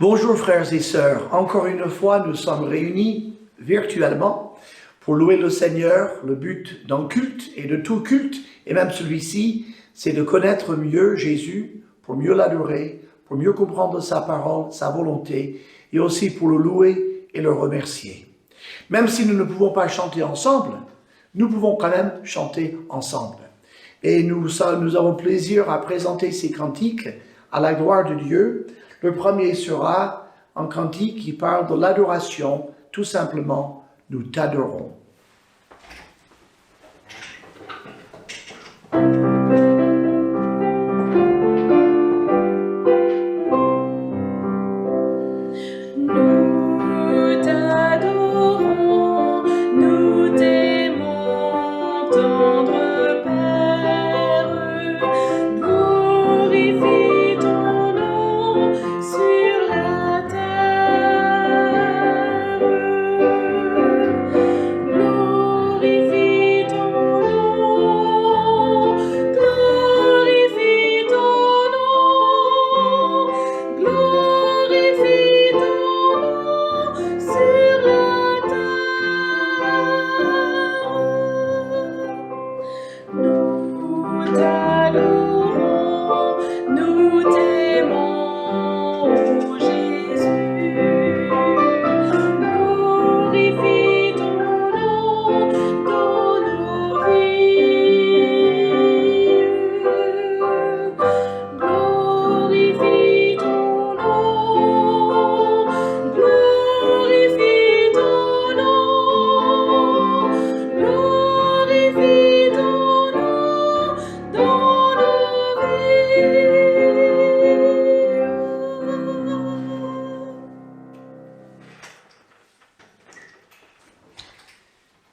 Bonjour frères et sœurs, encore une fois nous sommes réunis virtuellement pour louer le Seigneur. Le but d'un culte et de tout culte, et même celui-ci, c'est de connaître mieux Jésus, pour mieux l'adorer, pour mieux comprendre sa parole, sa volonté, et aussi pour le louer et le remercier. Même si nous ne pouvons pas chanter ensemble, nous pouvons quand même chanter ensemble. Et nous avons plaisir à présenter ces cantiques à la gloire de Dieu. Le premier sera un cantique qui parle de l'adoration, tout simplement, nous t'adorons.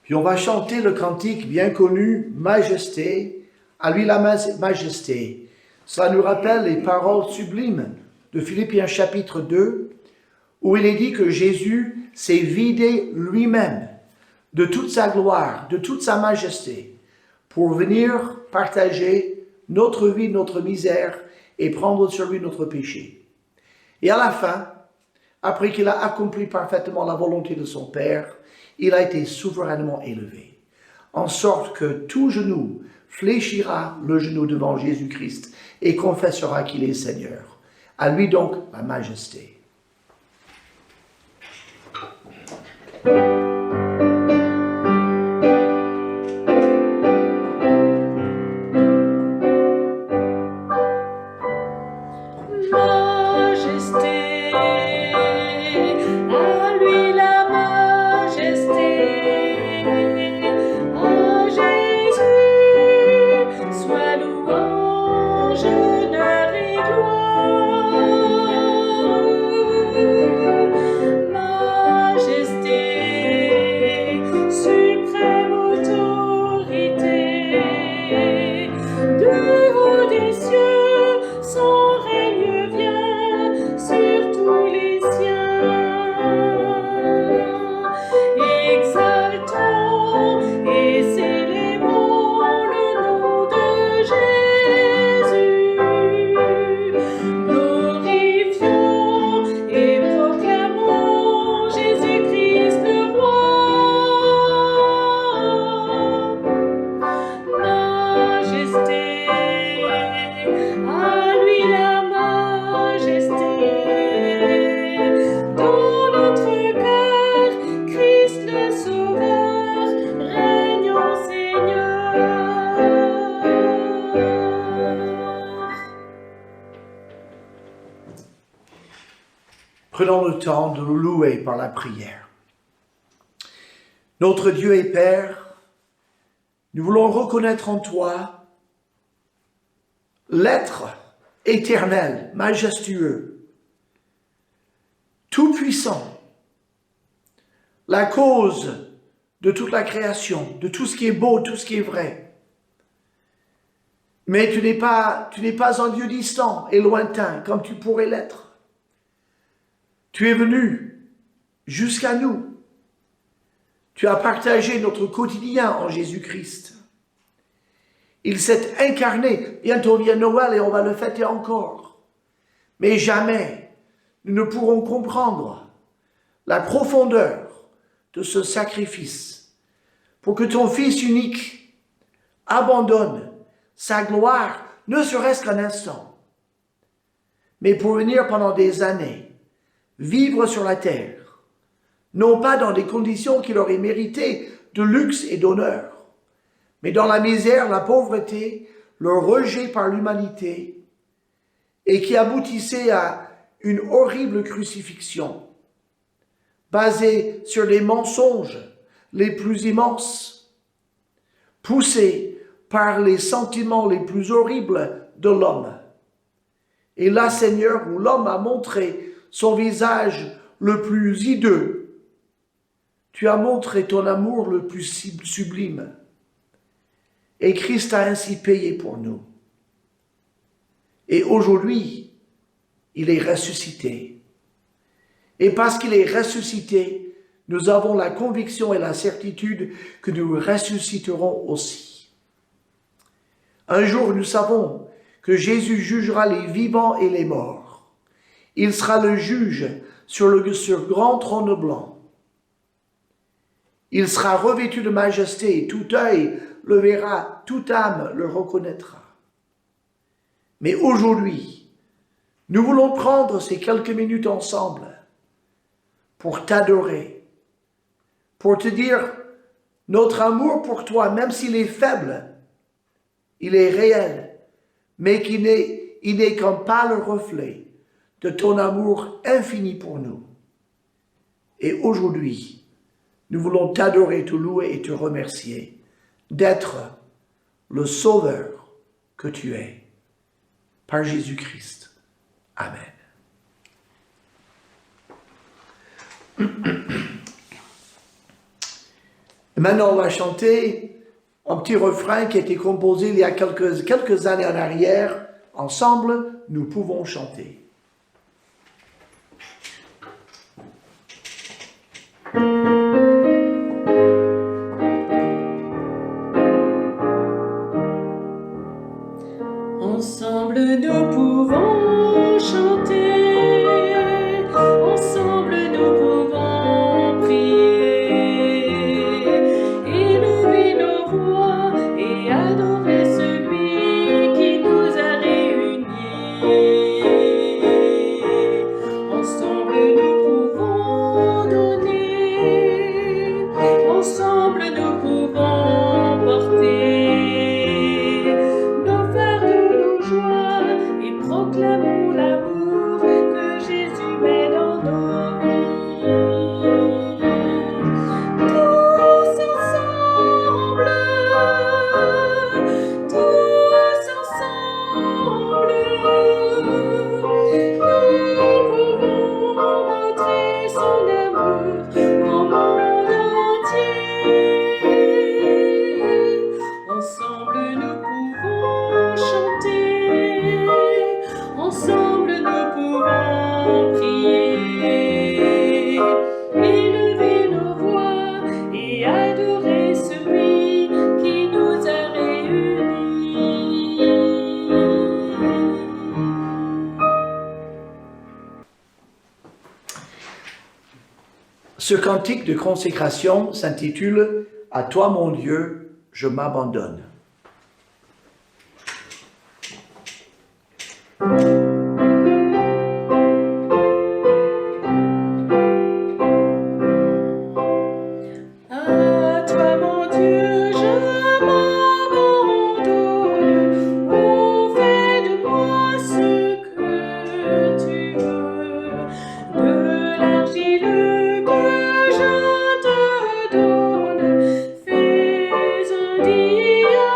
Puis on va chanter le cantique bien connu, Majesté, à lui la majesté. Cela nous rappelle les paroles sublimes de Philippiens chapitre 2, où il est dit que Jésus s'est vidé lui-même de toute sa gloire, de toute sa majesté, pour venir partager notre vie, notre misère, et prendre sur lui notre péché. Et à la fin, après qu'il a accompli parfaitement la volonté de son Père, il a été souverainement élevé, en sorte que tout genou fléchira le genou devant Jésus-Christ et confessera qu'il est Seigneur. À lui donc la majesté. Prenons le temps de le louer par la prière. Notre Dieu et Père, nous voulons reconnaître en toi l'être éternel, majestueux, tout-puissant, la cause de toute la création, de tout ce qui est beau, tout ce qui est vrai. Mais tu n'es pas un Dieu distant et lointain comme tu pourrais l'être. Tu es venu jusqu'à nous. Tu as partagé notre quotidien en Jésus-Christ. Il s'est incarné. Bientôt vient Noël et on va le fêter encore. Mais jamais nous ne pourrons comprendre la profondeur de ce sacrifice pour que ton Fils unique abandonne sa gloire, ne serait-ce qu'un instant, mais pour venir pendant des années vivre sur la terre, non pas dans des conditions qu'il aurait méritées de luxe et d'honneur, mais dans la misère, la pauvreté, le rejet par l'humanité, et qui aboutissait à une horrible crucifixion, basée sur les mensonges les plus immenses, poussée par les sentiments les plus horribles de l'homme. Et là, Seigneur, où l'homme a montré son visage le plus hideux, tu as montré ton amour le plus sublime. Et Christ a ainsi payé pour nous. Et aujourd'hui, il est ressuscité. Et parce qu'il est ressuscité, nous avons la conviction et la certitude que nous ressusciterons aussi. Un jour, nous savons que Jésus jugera les vivants et les morts. Il sera le juge sur grand trône blanc. Il sera revêtu de majesté et tout œil le verra, toute âme le reconnaîtra. Mais aujourd'hui, nous voulons prendre ces quelques minutes ensemble pour t'adorer, pour te dire notre amour pour toi, même s'il est faible, il est réel, mais il n'est qu'un pâle reflet de ton amour infini pour nous. Et aujourd'hui, nous voulons t'adorer, te louer et te remercier d'être le Sauveur que tu es, par Jésus-Christ. Amen. Maintenant, on va chanter un petit refrain qui a été composé il y a quelques années en arrière. Ensemble, nous pouvons chanter. Ensemble nous pouvons chanter, ensemble nous pouvons prier, élever nos voix et adorer celui qui nous a réunis. Ensemble nous pouvons donner, ensemble nous pouvons porter et proclamons l'amour que Jésus met dans nos vies. Tous ensemble, nous pouvons montrer son amour au monde entier. Ensemble nous pouvons chanter, ensemble nous pouvons prier, élever nos voix et adorer celui qui nous a réunis. Ce cantique de consécration s'intitule « À toi, mon Dieu, je m'abandonne ». À toi, mon Dieu, je m'abandonne. Oh, fais de moi ce que tu veux. De l'argile que je te donne, fais un diamant.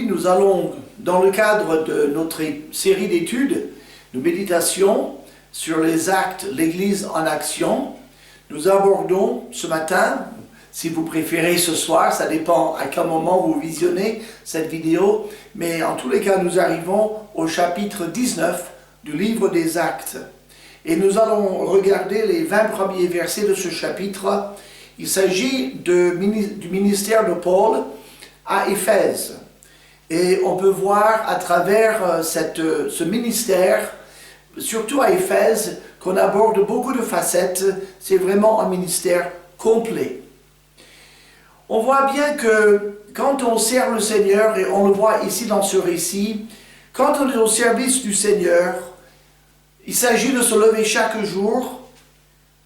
nous allons, dans le cadre de notre série d'études, de méditation sur les actes, l'Église en action, nous abordons ce matin, si vous préférez ce soir, ça dépend à quel moment vous visionnez cette vidéo, mais en tous les cas, nous arrivons au chapitre 19 du livre des Actes. Et nous allons regarder les 20 premiers versets de ce chapitre. Il s'agit du ministère de Paul à Éphèse. Et on peut voir à travers ce ministère, surtout à Éphèse, qu'on aborde beaucoup de facettes. C'est vraiment un ministère complet. On voit bien que quand on sert le Seigneur, et on le voit ici dans ce récit, quand on est au service du Seigneur, il s'agit de se lever chaque jour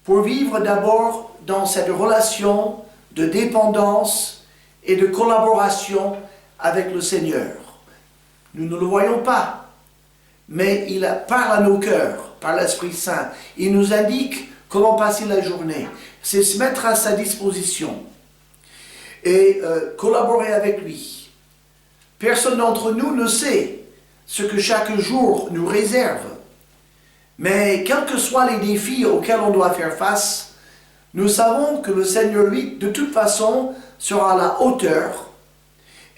pour vivre d'abord dans cette relation de dépendance et de collaboration avec le Seigneur. Nous ne le voyons pas, mais il parle à nos cœurs par l'Esprit Saint. Il nous indique comment passer la journée. C'est se mettre à sa disposition et collaborer avec lui. Personne d'entre nous ne sait ce que chaque jour nous réserve. Mais quels que soient les défis auxquels on doit faire face, nous savons que le Seigneur, lui, de toute façon, sera à la hauteur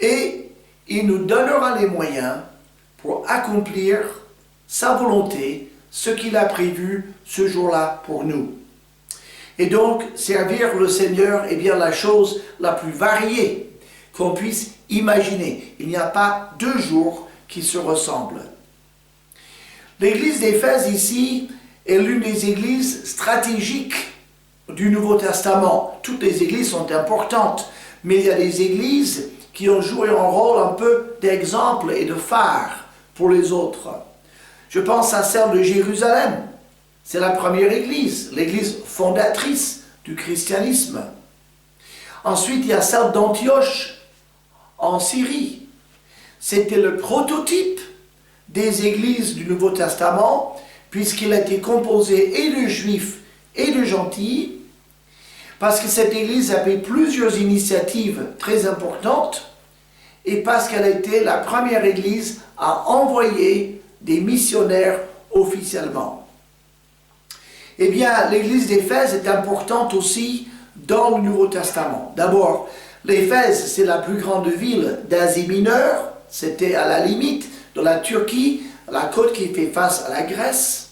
et il nous donnera les moyens pour accomplir sa volonté, ce qu'il a prévu ce jour-là pour nous. Et donc, servir le Seigneur est bien la chose la plus variée qu'on puisse imaginer. Il n'y a pas deux jours qui se ressemblent. L'église d'Éphèse ici est l'une des églises stratégiques du Nouveau Testament. Toutes les églises sont importantes, mais il y a des églises qui ont joué un rôle un peu d'exemple et de phare pour les autres. Je pense à celle de Jérusalem. C'est la première église, l'église fondatrice du christianisme. Ensuite, il y a celle d'Antioche, en Syrie. C'était le prototype des églises du Nouveau Testament, puisqu'il a été composé et de juifs et de gentils, parce que cette église avait plusieurs initiatives très importantes, et parce qu'elle a été la première église à envoyer des missionnaires officiellement. Eh bien, l'église d'Éphèse est importante aussi dans le Nouveau Testament. D'abord, l'Éphèse, c'est la plus grande ville d'Asie mineure, c'était à la limite de la Turquie, la côte qui fait face à la Grèce,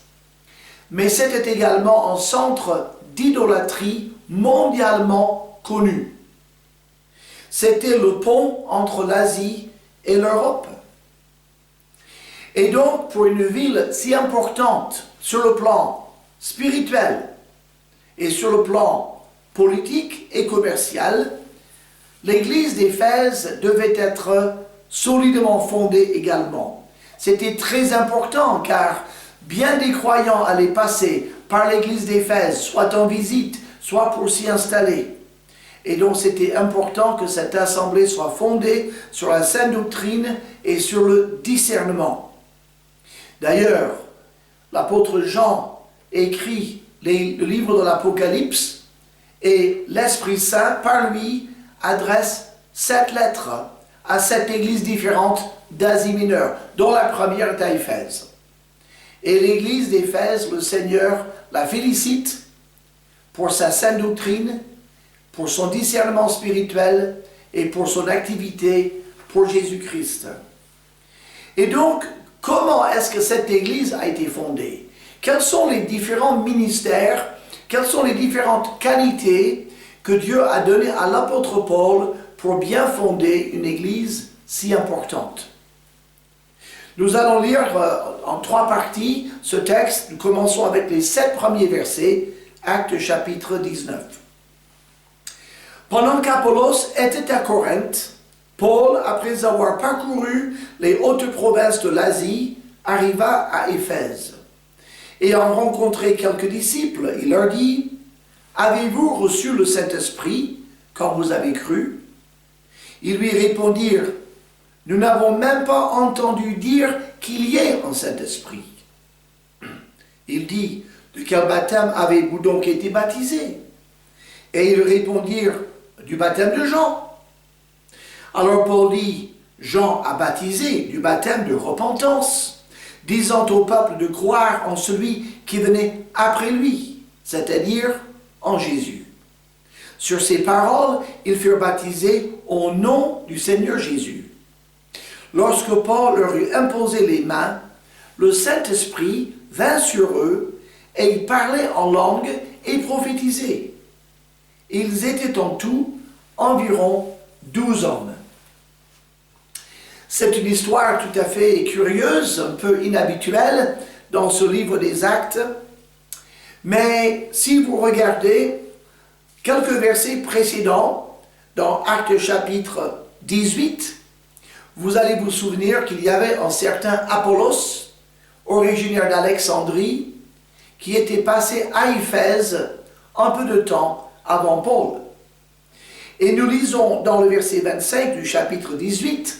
mais c'était également un centre d'idolâtrie mondialement connu. C'était le pont entre l'Asie et l'Europe. Et donc, pour une ville si importante sur le plan spirituel et sur le plan politique et commercial, l'église d'Éphèse devait être solidement fondée également. C'était très important car bien des croyants allaient passer par l'église d'Éphèse, soit en visite, soit pour s'y installer. Et donc c'était important que cette assemblée soit fondée sur la saine doctrine et sur le discernement. D'ailleurs, l'apôtre Jean écrit le livre de l'Apocalypse et l'Esprit Saint, par lui, adresse 7 lettres à 7 églises différentes d'Asie mineure, dont la première est à Éphèse. Et l'église d'Éphèse, le Seigneur la félicite pour sa saine doctrine, pour son discernement spirituel et pour son activité pour Jésus-Christ. Et donc, comment est-ce que cette église a été fondée? Quels sont les différents ministères, quelles sont les différentes qualités que Dieu a données à l'apôtre Paul pour bien fonder une église si importante? Nous allons lire en 3 parties ce texte. Nous commençons avec les 7 premiers versets, Actes chapitre 19. Pendant qu'Apollos était à Corinthe, Paul, après avoir parcouru les hautes provinces de l'Asie, arriva à Éphèse. Ayant rencontré quelques disciples, il leur dit, « Avez-vous reçu le Saint-Esprit quand vous avez cru ?» Ils lui répondirent, « Nous n'avons même pas entendu dire qu'il y ait un Saint-Esprit. » Il dit, « De quel baptême avez-vous donc été baptisés ?» Et ils répondirent, « Du baptême de Jean. » Alors Paul dit, « Jean a baptisé du baptême de repentance, disant au peuple de croire en celui qui venait après lui, c'est-à-dire en Jésus. Sur ces paroles, ils furent baptisés au nom du Seigneur Jésus. Lorsque Paul leur eut imposé les mains, le Saint-Esprit vint sur eux et ils parlaient en langue et prophétisaient. Ils étaient en tout environ 12 hommes. C'est une histoire tout à fait curieuse, un peu inhabituelle dans ce livre des Actes. Mais si vous regardez quelques versets précédents, dans Actes chapitre 18, vous allez vous souvenir qu'il y avait un certain Apollos, originaire d'Alexandrie, qui était passé à Éphèse un peu de temps avant Paul. Et nous lisons dans le verset 25 du chapitre 18,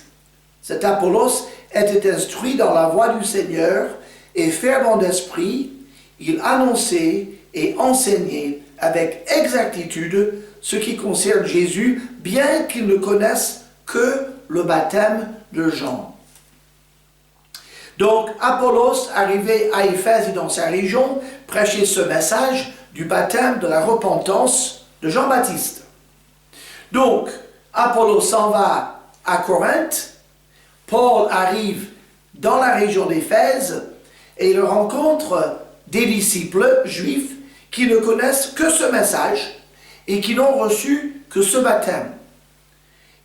cet Apollos était instruit dans la voie du Seigneur et fervent d'esprit, il annonçait et enseignait avec exactitude ce qui concerne Jésus, bien qu'il ne connaisse que le baptême de Jean. Donc, Apollos, arrivé à Éphèse et dans sa région, prêchait ce message du baptême de la repentance de Jean-Baptiste. Donc, Apollos s'en va à Corinthe, Paul arrive dans la région d'Éphèse et il rencontre des disciples juifs qui ne connaissent que ce message et qui n'ont reçu que ce baptême.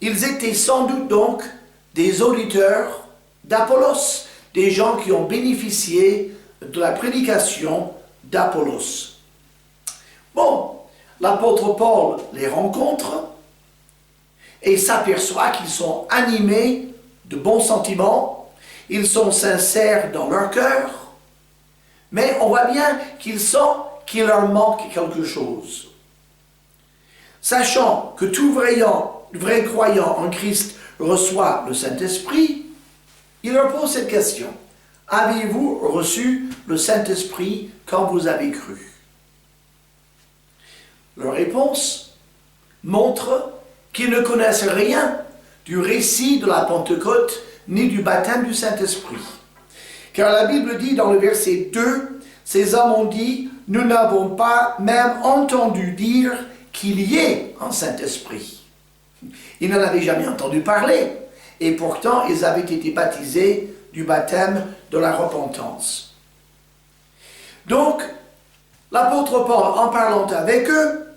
Ils étaient sans doute donc des auditeurs d'Apollos, des gens qui ont bénéficié de la prédication d'Apollos. Bon, l'apôtre Paul les rencontre et s'aperçoit qu'ils sont animés de bons sentiments, ils sont sincères dans leur cœur, mais on voit bien qu'ils sentent qu'il leur manque quelque chose. Sachant que tout vrai croyant en Christ reçoit le Saint-Esprit, il leur pose cette question. Avez-vous reçu le Saint-Esprit quand vous avez cru? Leur réponse montre qu'ils ne connaissent rien du récit de la Pentecôte ni du baptême du Saint-Esprit. Car la Bible dit dans le verset 2, ces hommes ont dit, nous n'avons pas même entendu dire qu'il y ait un Saint-Esprit. Ils n'en avaient jamais entendu parler, et pourtant ils avaient été baptisés du baptême de la repentance. Donc, l'apôtre Paul, en parlant avec eux,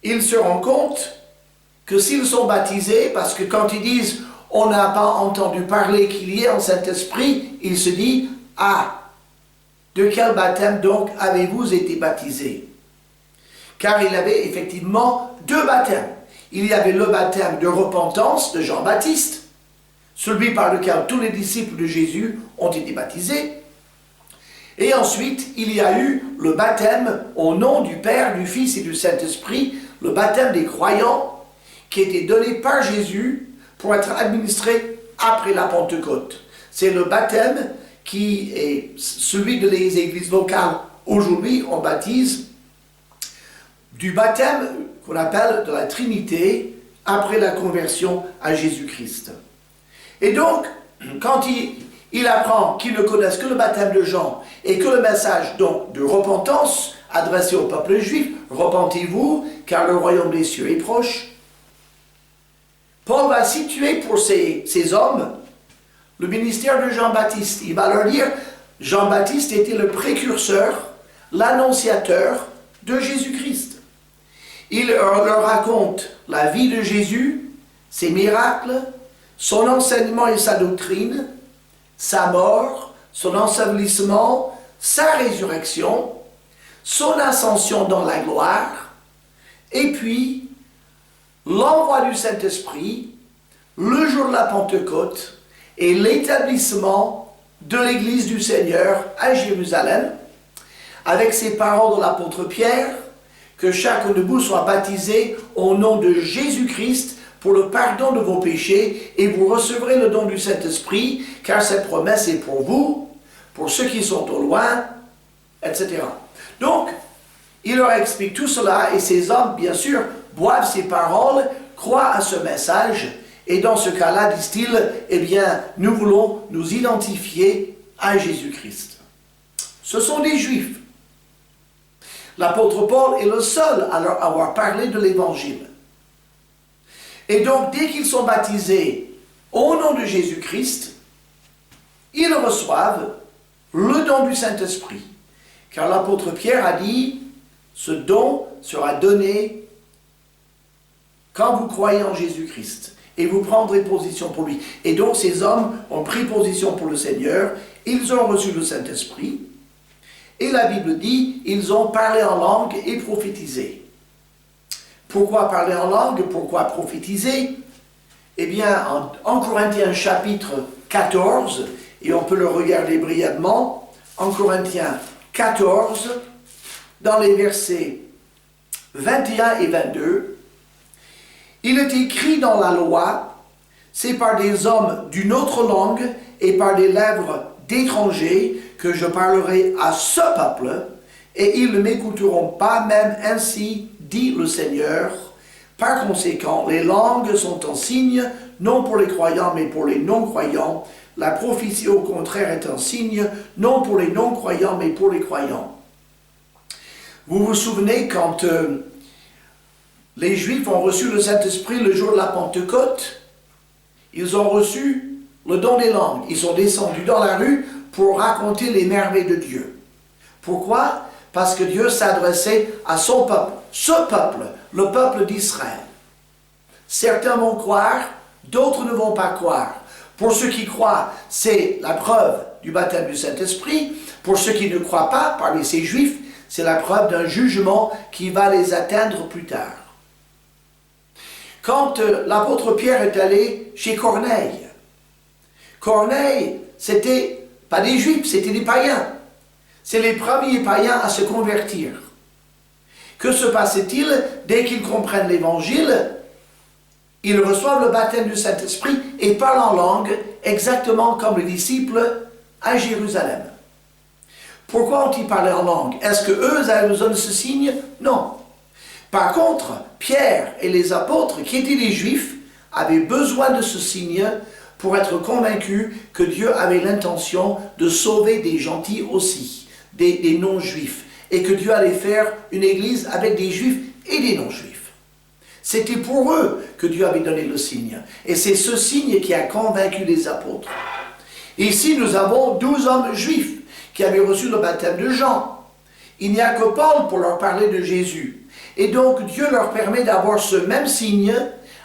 il se rend compte que s'ils sont baptisés, parce que quand ils disent « on n'a pas entendu parler qu'il y ait un Saint-Esprit », il se dit « ah, de quel baptême donc avez-vous été baptisés ?» Car il y avait effectivement deux baptêmes. Il y avait le baptême de repentance de Jean-Baptiste, celui par lequel tous les disciples de Jésus ont été baptisés. Et ensuite, il y a eu le baptême au nom du Père, du Fils et du Saint-Esprit, le baptême des croyants, qui était donné par Jésus pour être administré après la Pentecôte. C'est le baptême qui est celui de les églises locales. Aujourd'hui, on baptise du baptême qu'on appelle de la Trinité après la conversion à Jésus-Christ. Et donc, quand il apprend qu'ils ne connaissent que le baptême de Jean et que le message donc de repentance adressé au peuple juif, repentez-vous car le royaume des cieux est proche, Paul va situer pour ces hommes le ministère de Jean-Baptiste. Il va leur dire, Jean-Baptiste était le précurseur, l'annonciateur de Jésus-Christ. Il leur raconte la vie de Jésus, ses miracles, son enseignement et sa doctrine, sa mort, son ensevelissement, sa résurrection, son ascension dans la gloire, et puis l'envoi du Saint-Esprit, le jour de la Pentecôte et l'établissement de l'Église du Seigneur à Jérusalem, avec ces paroles de l'apôtre Pierre, que chacun de vous soit baptisé au nom de Jésus-Christ pour le pardon de vos péchés et vous recevrez le don du Saint-Esprit, car cette promesse est pour vous, pour ceux qui sont au loin, etc. Donc, il leur explique tout cela et ces hommes, bien sûr, boivent ces paroles, croient à ce message Et dans ce cas-là, disent-ils, eh bien, nous voulons nous identifier à Jésus-Christ. Ce sont des Juifs. L'apôtre Paul est le seul à leur avoir parlé de l'Évangile. Et donc, dès qu'ils sont baptisés au nom de Jésus-Christ, ils reçoivent le don du Saint-Esprit. Car l'apôtre Pierre a dit, ce don sera donné quand vous croyez en Jésus-Christ. Et vous prendrez position pour lui. Et donc, ces hommes ont pris position pour le Seigneur. Ils ont reçu le Saint-Esprit. Et la Bible dit, ils ont parlé en langue et prophétisé. Pourquoi parler en langue? Pourquoi prophétiser? Eh bien, en Corinthiens chapitre 14, et on peut le regarder brièvement, en Corinthiens 14, dans les versets 21 et 22, il est écrit dans la loi, c'est par des hommes d'une autre langue et par des lèvres d'étrangers que je parlerai à ce peuple, et ils ne m'écouteront pas, même ainsi dit le Seigneur. Par conséquent, les langues sont un signe, non pour les croyants, mais pour les non-croyants. La prophétie, au contraire, est un signe, non pour les non-croyants, mais pour les croyants. Vous vous souvenez quand les Juifs ont reçu le Saint-Esprit le jour de la Pentecôte? Ils ont reçu le don des langues. Ils sont descendus dans la rue pour raconter les merveilles de Dieu. Pourquoi? Parce que Dieu s'adressait à son peuple, ce peuple, le peuple d'Israël. Certains vont croire, d'autres ne vont pas croire. Pour ceux qui croient, c'est la preuve du baptême du Saint-Esprit. Pour ceux qui ne croient pas, parmi ces Juifs, c'est la preuve d'un jugement qui va les atteindre plus tard. Quand l'apôtre Pierre est allé chez Corneille, Corneille, c'était pas des Juifs, c'était des païens. C'est les premiers païens à se convertir. Que se passe-t-il? Dès qu'ils comprennent l'Évangile, ils reçoivent le baptême du Saint-Esprit et parlent en langue, exactement comme les disciples à Jérusalem. Pourquoi ont-ils parlé en langue? Est-ce qu'eux avaient besoin de ce signe? Non. Par contre, Pierre et les apôtres, qui étaient des Juifs, avaient besoin de ce signe pour être convaincus que Dieu avait l'intention de sauver des gentils aussi, des non-juifs, et que Dieu allait faire une église avec des Juifs et des non-juifs. C'était pour eux que Dieu avait donné le signe. Et c'est ce signe qui a convaincu les apôtres. Ici, nous avons 12 hommes juifs qui avaient reçu le baptême de Jean. Il n'y a que Paul pour leur parler de Jésus. Et donc, Dieu leur permet d'avoir ce même signe,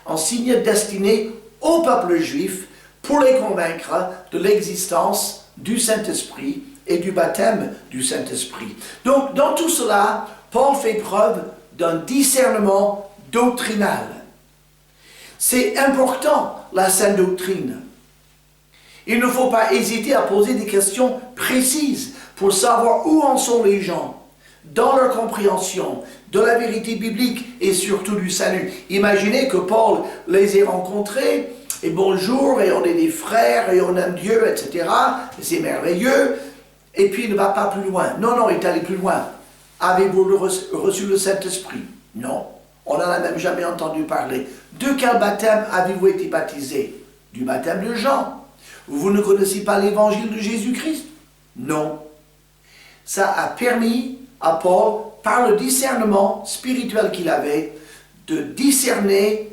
un signe destiné au peuple juif, pour les convaincre de l'existence du Saint-Esprit et du baptême du Saint-Esprit. Donc, dans tout cela, Paul fait preuve d'un discernement doctrinal. C'est important, la sainte doctrine. Il ne faut pas hésiter à poser des questions précises pour savoir où en sont les gens dans leur compréhension de la vérité biblique et surtout du salut. Imaginez que Paul les ait rencontrés, et bonjour, et on est des frères, et on aime Dieu, etc. C'est merveilleux. Et puis il ne va pas plus loin. Non, il est allé plus loin. Avez-vous reçu le Saint-Esprit? Non. On n'en a même jamais entendu parler. De quel baptême avez-vous été baptisé? Du baptême de Jean. Vous ne connaissez pas l'évangile de Jésus-Christ? Non. Ça a permis à Paul, par le discernement spirituel qu'il avait, de discerner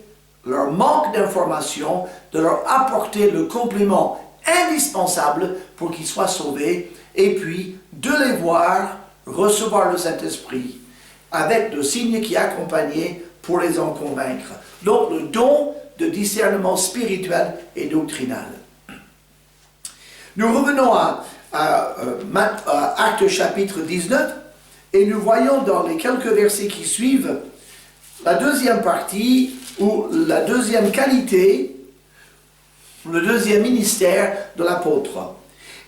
leur manque d'information, de leur apporter le complément indispensable pour qu'ils soient sauvés, et puis de les voir recevoir le Saint-Esprit avec le signe qui accompagnait pour les en convaincre. Donc le don de discernement spirituel et doctrinal. Nous revenons à Actes chapitre 19 et nous voyons dans les quelques versets qui suivent la deuxième partie ou la deuxième qualité, le deuxième ministère de l'apôtre.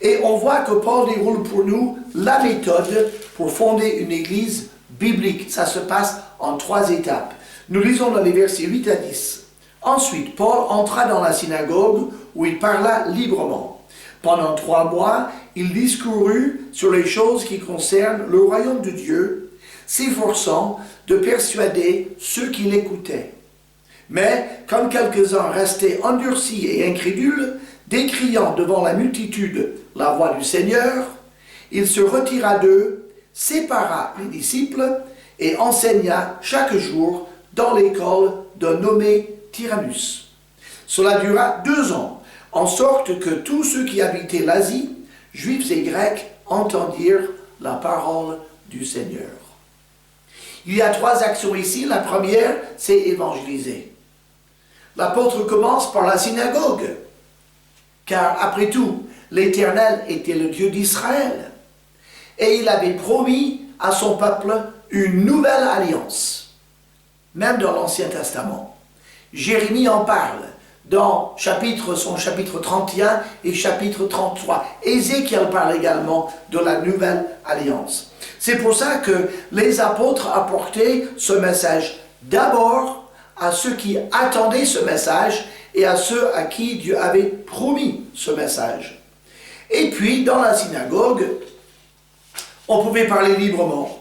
Et on voit que Paul déroule pour nous la méthode pour fonder une église biblique. Ça se passe en 3 étapes. Nous lisons dans les versets 8 à 10. Ensuite, Paul entra dans la synagogue où il parla librement. Pendant 3 mois, il discourut sur les choses qui concernent le royaume de Dieu, s'efforçant de persuader ceux qui l'écoutaient. Mais comme quelques-uns restaient endurcis et incrédules, décriant devant la multitude la voix du Seigneur, il se retira d'eux, sépara les disciples et enseigna chaque jour dans l'école d'un nommé Tyrannus. Cela dura 2 ans, en sorte que tous ceux qui habitaient l'Asie, juifs et grecs, entendirent la parole du Seigneur. Il y a 3 actions ici. La première, c'est évangéliser. L'apôtre commence par la synagogue, car après tout, l'Éternel était le Dieu d'Israël, et il avait promis à son peuple une nouvelle alliance, même dans l'Ancien Testament. Jérémie en parle dans son chapitre 31 et chapitre 33. Ézéchiel parle également de la nouvelle alliance. C'est pour ça que les apôtres apportaient ce message d'abord à ceux qui attendaient ce message et à ceux à qui Dieu avait promis ce message. Et puis, dans la synagogue, on pouvait parler librement.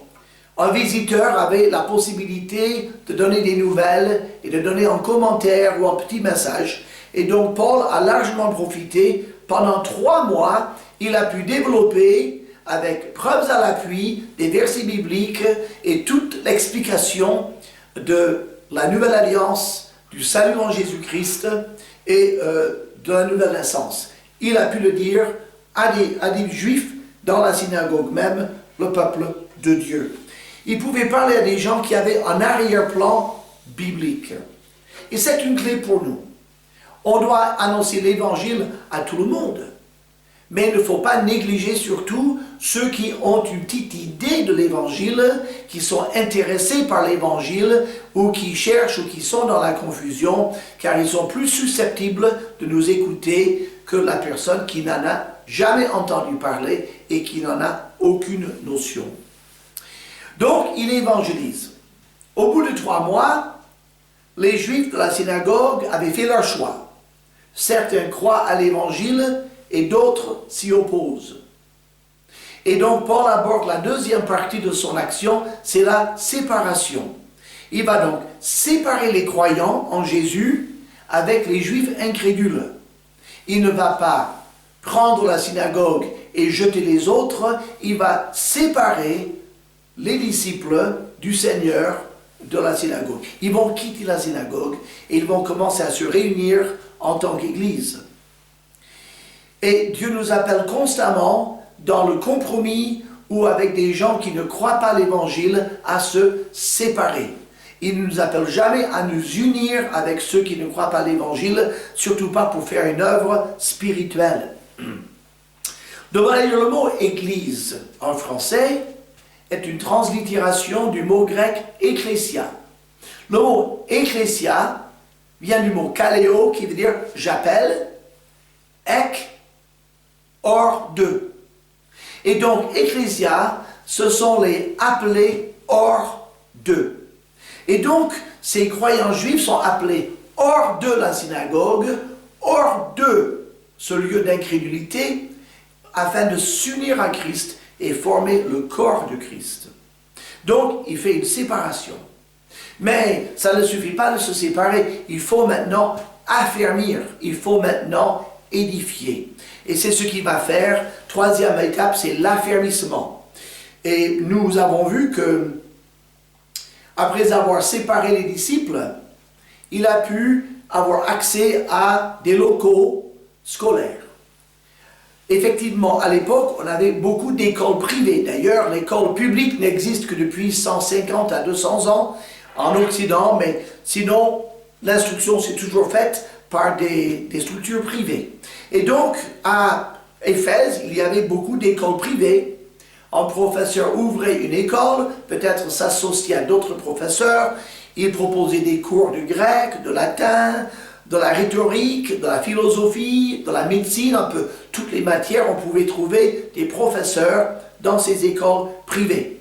Un visiteur avait la possibilité de donner des nouvelles et de donner un commentaire ou un petit message. Et donc Paul a largement profité. Pendant 3 mois, il a pu développer, avec preuves à l'appui, des versets bibliques et toute l'explication de la nouvelle alliance, du salut en Jésus-Christ et de la nouvelle naissance. Il a pu le dire à des juifs dans la synagogue même, le peuple de Dieu. Il pouvait parler à des gens qui avaient un arrière-plan biblique. Et c'est une clé pour nous. On doit annoncer l'évangile à tout le monde. Mais il ne faut pas négliger surtout ceux qui ont une petite idée de l'évangile, qui sont intéressés par l'évangile, ou qui cherchent ou qui sont dans la confusion, car ils sont plus susceptibles de nous écouter que la personne qui n'en a jamais entendu parler et qui n'en a aucune notion. Donc, il évangélise. Au bout de 3 mois, les Juifs de la synagogue avaient fait leur choix. Certains croient à l'évangile et d'autres s'y opposent. Et donc, Paul aborde la deuxième partie de son action, c'est la séparation. Il va donc séparer les croyants en Jésus avec les Juifs incrédules. Il ne va pas prendre la synagogue et jeter les autres, il va séparer les disciples du Seigneur de la synagogue. Ils vont quitter la synagogue et ils vont commencer à se réunir en tant qu'Église. Et Dieu nous appelle constamment dans le compromis ou avec des gens qui ne croient pas l'Évangile à se séparer. Il ne nous appelle jamais à nous unir avec ceux qui ne croient pas l'Évangile, surtout pas pour faire une œuvre spirituelle. Donc d'ailleurs, le mot « Église » en français est une translittération du mot grec « ecclésia ». Le mot « ecclésia » vient du mot « kaleo » qui veut dire « j'appelle »,« ek » hors de. Et donc, ecclésia, ce sont les appelés hors de. Et donc, ces croyants juifs sont appelés hors de la synagogue, hors de ce lieu d'incrédulité, afin de s'unir à Christ et former le corps de Christ. Donc, il fait une séparation. Mais ça ne suffit pas de se séparer, il faut maintenant affermir, il faut maintenant édifier. Et c'est ce qu'il va faire. 3e étape, c'est l'affermissement. Et nous avons vu que, après avoir séparé les disciples, il a pu avoir accès à des locaux scolaires. Effectivement, à l'époque, on avait beaucoup d'écoles privées. D'ailleurs, l'école publique n'existe que depuis 150 à 200 ans en Occident, mais sinon, l'instruction s'est toujours faite par des structures privées. Et donc, à Éphèse, il y avait beaucoup d'écoles privées. Un professeur ouvrait une école, peut-être s'associait à d'autres professeurs. Il proposait des cours de grec, de latin, de la rhétorique, de la philosophie, de la médecine, un peu toutes les matières. On pouvait trouver des professeurs dans ces écoles privées.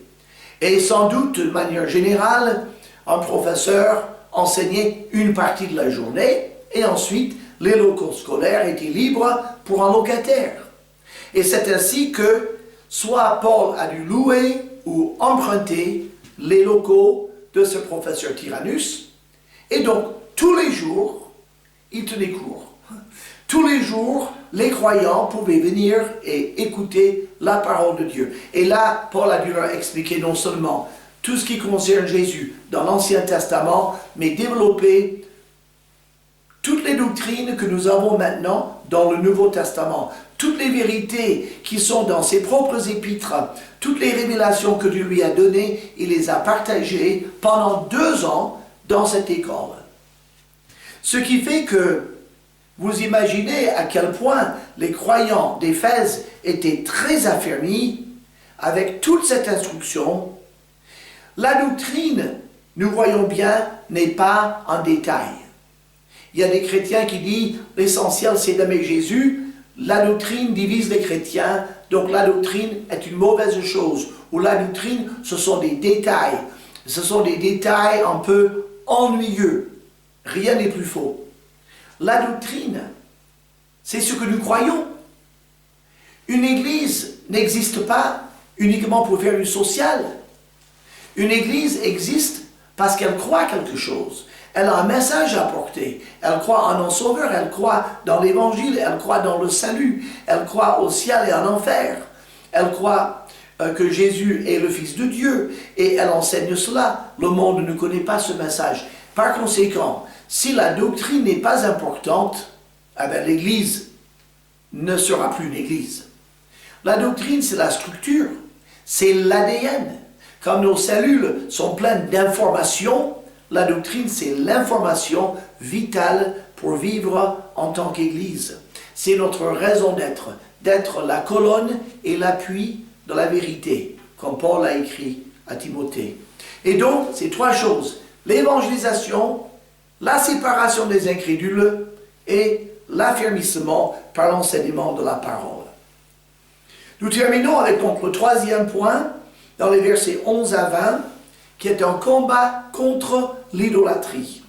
Et sans doute, de manière générale, un professeur enseignait une partie de la journée et ensuite, les locaux scolaires étaient libres pour un locataire. Et c'est ainsi que soit Paul a dû louer ou emprunter les locaux de ce professeur Tyrannus. Et donc, tous les jours, il tenait court. Tous les jours, les croyants pouvaient venir et écouter la parole de Dieu. Et là, Paul a dû leur expliquer non seulement tout ce qui concerne Jésus dans l'Ancien Testament, mais développer toutes les doctrines que nous avons maintenant dans le Nouveau Testament, toutes les vérités qui sont dans ses propres épîtres, toutes les révélations que Dieu lui a données, il les a partagées pendant 2 ans dans cette école. Ce qui fait que vous imaginez à quel point les croyants d'Éphèse étaient très affermis avec toute cette instruction. La doctrine, nous voyons bien, n'est pas en détail. Il y a des chrétiens qui disent l'essentiel c'est d'aimer Jésus. La doctrine divise les chrétiens, donc la doctrine est une mauvaise chose. Ou la doctrine, ce sont des détails. Ce sont des détails un peu ennuyeux. Rien n'est plus faux. La doctrine, c'est ce que nous croyons. Une église n'existe pas uniquement pour faire du social. Une église existe parce qu'elle croit quelque chose. Elle a un message à porter. Elle croit en un sauveur, elle croit dans l'évangile, elle croit dans le salut, elle croit au ciel et en enfer. Elle croit que Jésus est le Fils de Dieu et elle enseigne cela. Le monde ne connaît pas ce message. Par conséquent, si la doctrine n'est pas importante, l'Église ne sera plus une Église. La doctrine, c'est la structure, c'est l'ADN. Quand nos cellules sont pleines d'informations, la doctrine, c'est l'information vitale pour vivre en tant qu'Église. C'est notre raison d'être la colonne et l'appui de la vérité, comme Paul a écrit à Timothée. Et donc, c'est 3 choses. L'évangélisation, la séparation des incrédules et l'affermissement par l'enseignement de la parole. Nous terminons avec donc le 3e point, dans les versets 11 à 20, qui est un combat contre l'idolâtrie.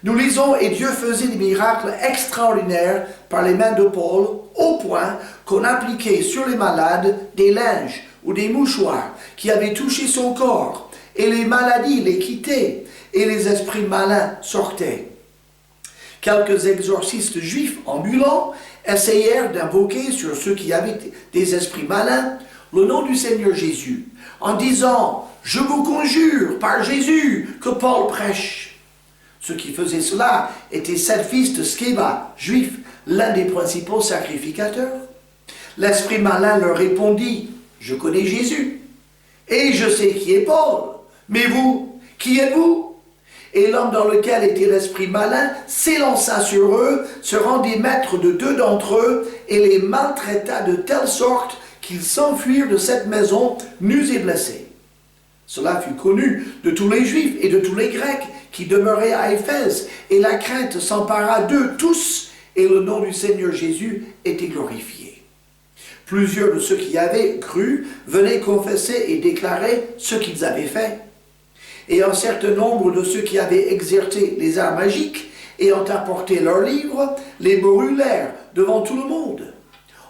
Nous lisons « Et Dieu faisait des miracles extraordinaires par les mains de Paul, au point qu'on appliquait sur les malades des linges ou des mouchoirs qui avaient touché son corps, et les maladies les quittaient, et les esprits malins sortaient. Quelques exorcistes juifs ambulants essayèrent d'invoquer sur ceux qui avaient des esprits malins le nom du Seigneur Jésus, en disant « Je vous conjure par Jésus que Paul prêche ». Ceux qui faisaient cela étaient 7 fils de Sceva, juifs, l'un des principaux sacrificateurs. L'esprit malin leur répondit « Je connais Jésus, et je sais qui est Paul, mais vous, qui êtes-vous » Et l'homme dans lequel était l'esprit malin s'élança sur eux, se rendit maître de 2 d'entre eux, et les maltraita de telle sorte qu'ils s'enfuirent de cette maison nus et blessés. Cela fut connu de tous les Juifs et de tous les Grecs qui demeuraient à Éphèse, et la crainte s'empara d'eux tous, et le nom du Seigneur Jésus était glorifié. Plusieurs de ceux qui avaient cru venaient confesser et déclarer ce qu'ils avaient fait. Et un certain nombre de ceux qui avaient exercé les arts magiques, ayant apporté leurs livres, les brûlèrent devant tout le monde.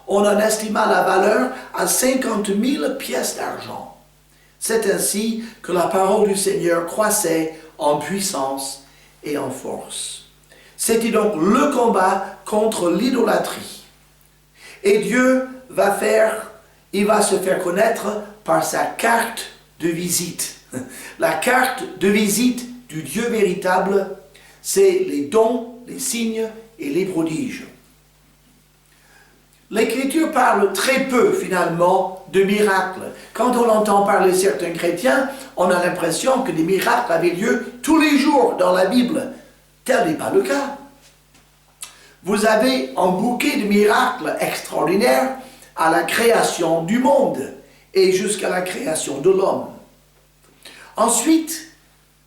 On en estima la valeur à 50 000 pièces d'argent. C'est ainsi que la parole du Seigneur croissait en puissance et en force. C'était donc le combat contre l'idolâtrie. Et Dieu va se faire connaître par sa carte de visite. La carte de visite du Dieu véritable, c'est les dons, les signes et les prodiges. L'Écriture parle très peu, finalement, de miracles. Quand on entend parler certains chrétiens, on a l'impression que des miracles avaient lieu tous les jours dans la Bible. Tel n'est pas le cas. Vous avez un bouquet de miracles extraordinaires à la création du monde et jusqu'à la création de l'homme. Ensuite,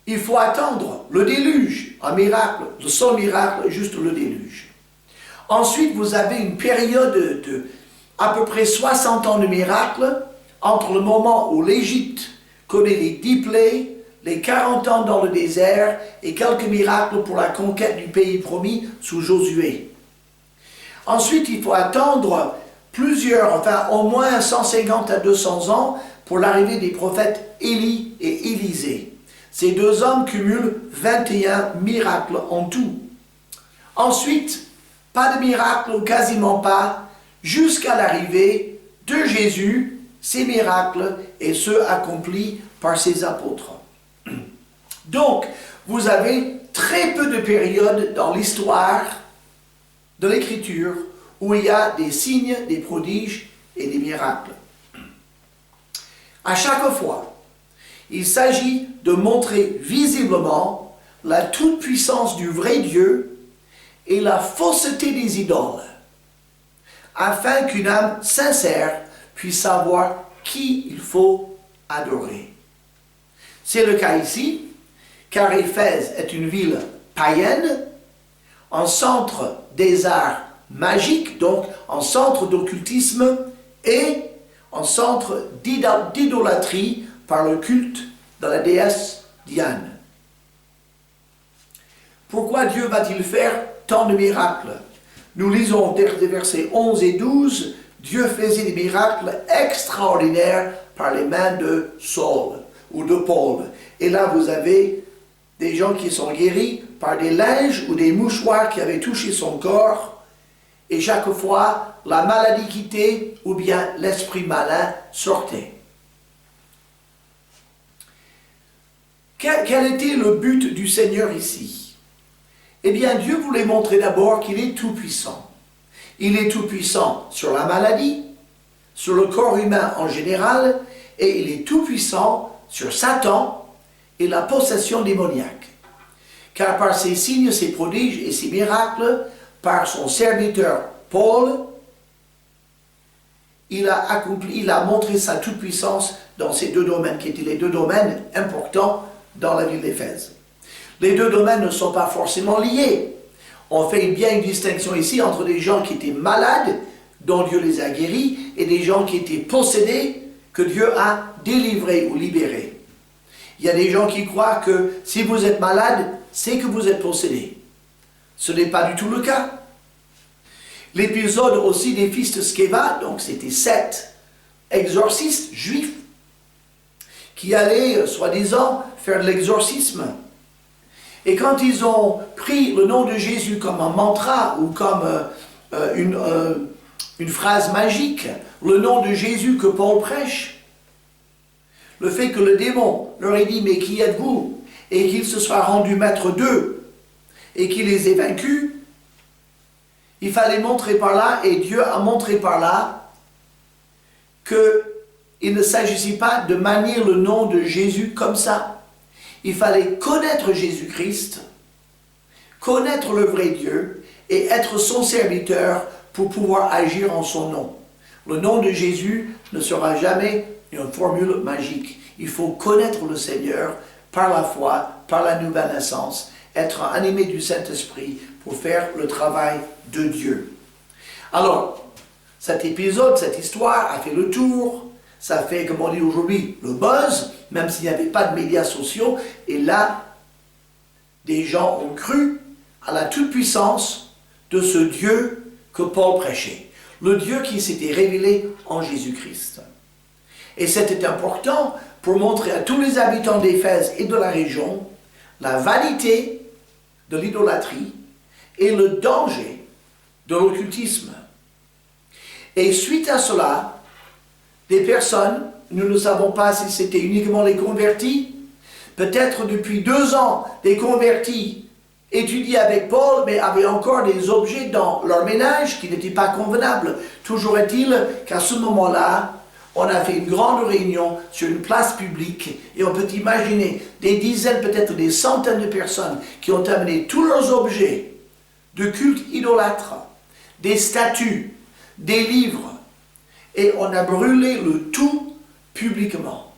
il faut attendre le déluge, un miracle, le seul miracle, juste le déluge. Ensuite, vous avez une période de à peu près 60 ans de miracles entre le moment où l'Égypte connaît les 10 plaies, les 40 ans dans le désert et quelques miracles pour la conquête du pays promis sous Josué. Ensuite, il faut attendre au moins 150 à 200 ans pour l'arrivée des prophètes Élie et Élisée. Ces deux hommes cumulent 21 miracles en tout. Ensuite, pas de miracle ou quasiment pas, jusqu'à l'arrivée de Jésus, ces miracles et ceux accomplis par ses apôtres. Donc, vous avez très peu de périodes dans l'histoire de l'Écriture où il y a des signes, des prodiges et des miracles. À chaque fois, il s'agit de montrer visiblement la toute-puissance du vrai Dieu et la fausseté des idoles, afin qu'une âme sincère puisse savoir qui il faut adorer. C'est le cas ici, car Éphèse est une ville païenne, un centre des arts magiques, donc un centre d'occultisme et un centre d'idolâtrie par le culte de la déesse Diane. Pourquoi Dieu va-t-il faire tant de miracles? Nous lisons des versets 11 et 12, Dieu faisait des miracles extraordinaires par les mains de Saul ou de Paul. Et là, vous avez des gens qui sont guéris par des linges ou des mouchoirs qui avaient touché son corps. Et chaque fois, la maladie quittait ou bien l'esprit malin sortait. Quel était le but du Seigneur ici? Eh bien, Dieu voulait montrer d'abord qu'il est tout-puissant. Il est tout-puissant sur la maladie, sur le corps humain en général, et il est tout-puissant sur Satan et la possession démoniaque. Car par ses signes, ses prodiges et ses miracles, par son serviteur Paul, il a montré sa toute-puissance dans ces deux domaines, qui étaient les deux domaines importants dans la ville d'Éphèse. Les deux domaines ne sont pas forcément liés. On fait bien une distinction ici entre des gens qui étaient malades, dont Dieu les a guéris, et des gens qui étaient possédés, que Dieu a délivrés ou libérés. Il y a des gens qui croient que si vous êtes malade, c'est que vous êtes possédé. Ce n'est pas du tout le cas. L'épisode aussi des fils de Sceva, donc c'était 7 exorcistes juifs qui allaient, soi-disant, faire de l'exorcisme. Et quand ils ont pris le nom de Jésus comme un mantra ou comme une phrase magique, le nom de Jésus que Paul prêche, le fait que le démon leur ait dit « Mais qui êtes-vous » et qu'il se soit rendu maître d'eux et qu'il les ait vaincus, il fallait montrer par là, et Dieu a montré par là, qu'il ne s'agissait pas de manier le nom de Jésus comme ça. Il fallait connaître Jésus-Christ, connaître le vrai Dieu et être son serviteur pour pouvoir agir en son nom. Le nom de Jésus ne sera jamais une formule magique. Il faut connaître le Seigneur par la foi, par la nouvelle naissance, être animé du Saint-Esprit pour faire le travail de Dieu. Alors, cet épisode, cette histoire a fait le tour. Ça fait, comme on dit aujourd'hui, le buzz, même s'il n'y avait pas de médias sociaux. Et là, des gens ont cru à la toute-puissance de ce Dieu que Paul prêchait. Le Dieu qui s'était révélé en Jésus-Christ. Et c'était important pour montrer à tous les habitants d'Éphèse et de la région la vanité de l'idolâtrie et le danger de l'occultisme. Et suite à cela, des personnes, nous ne savons pas si c'était uniquement les convertis, peut-être depuis 2 ans, des convertis étudiaient avec Paul, mais avaient encore des objets dans leur ménage qui n'étaient pas convenables. Toujours est-il qu'à ce moment-là, on a fait une grande réunion sur une place publique et on peut imaginer des dizaines, peut-être des centaines de personnes qui ont amené tous leurs objets de culte idolâtre, des statues, des livres, et on a brûlé le tout publiquement.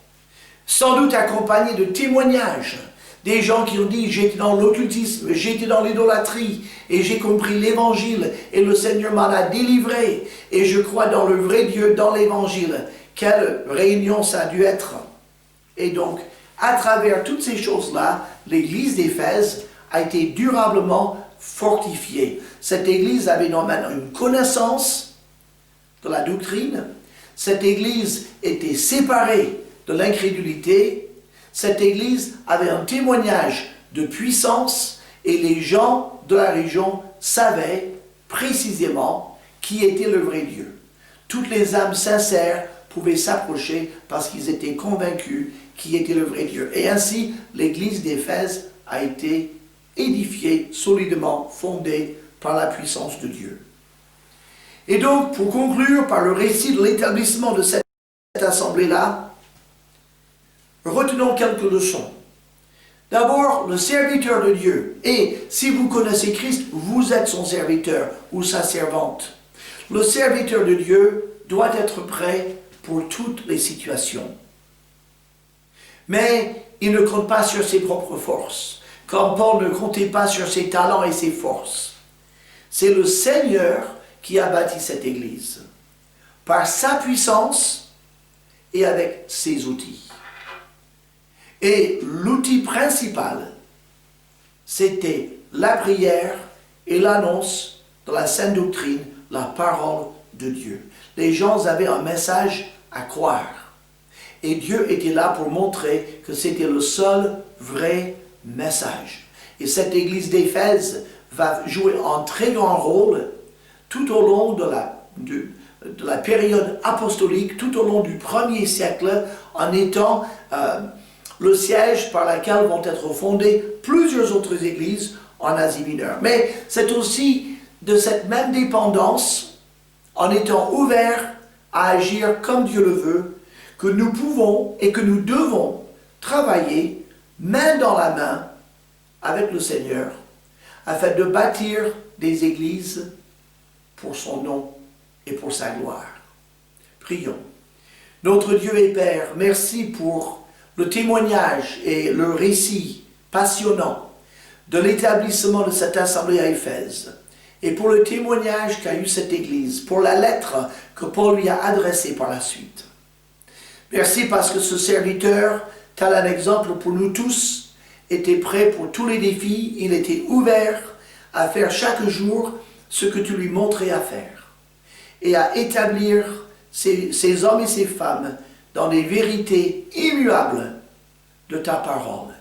Sans doute accompagné de témoignages, des gens qui ont dit « j'étais dans l'occultisme, j'étais dans l'idolâtrie, et j'ai compris l'évangile, et le Seigneur m'en a délivré, et je crois dans le vrai Dieu, dans l'évangile ». Quelle réunion ça a dû être. Et donc, à travers toutes ces choses-là, l'église d'Éphèse a été durablement fortifiée. Cette église avait normalement une connaissance de la doctrine. Cette église était séparée de l'incrédulité. cette église avait un témoignage de puissance et les gens de la région savaient précisément qui était le vrai Dieu. Toutes les âmes sincères pouvaient s'approcher parce qu'ils étaient convaincus qui était le vrai Dieu. Et ainsi, l'église d'Éphèse a été édifiée, solidement fondée par la puissance de Dieu. Et donc, pour conclure par le récit de l'établissement de cette assemblée-là, retenons quelques leçons. D'abord, le serviteur de Dieu. Et si vous connaissez Christ, vous êtes son serviteur ou sa servante. Le serviteur de Dieu doit être prêt pour toutes les situations. Mais il ne compte pas sur ses propres forces, comme Paul ne comptait pas sur ses talents et ses forces. C'est le Seigneur qui a bâti cette Église, par sa puissance et avec ses outils. Et l'outil principal, c'était la prière et l'annonce de la sainte doctrine, la parole de Dieu. Les gens avaient un message à croire. Et Dieu était là pour montrer que c'était le seul vrai message. Et cette église d'Éphèse va jouer un très grand rôle tout au long de la période apostolique, tout au long du 1er siècle, en étant le siège par lequel vont être fondées plusieurs autres églises en Asie mineure. Mais c'est aussi de cette même dépendance, en étant ouverts à agir comme Dieu le veut, que nous pouvons et que nous devons travailler main dans la main avec le Seigneur, afin de bâtir des églises pour son nom et pour sa gloire. Prions. Notre Dieu et Père, merci pour le témoignage et le récit passionnant de l'établissement de cette assemblée à Éphèse, et pour le témoignage qu'a eu cette Église, pour la lettre que Paul lui a adressée par la suite. Merci parce que ce serviteur, tel un exemple pour nous tous, était prêt pour tous les défis, il était ouvert à faire chaque jour ce que tu lui montrais à faire, et à établir ces hommes et ces femmes dans des vérités immuables de ta parole.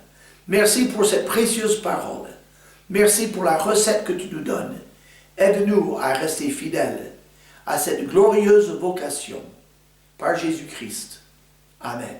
Merci pour cette précieuse parole. Merci pour la recette que tu nous donnes. Aide-nous à rester fidèles à cette glorieuse vocation par Jésus-Christ. Amen.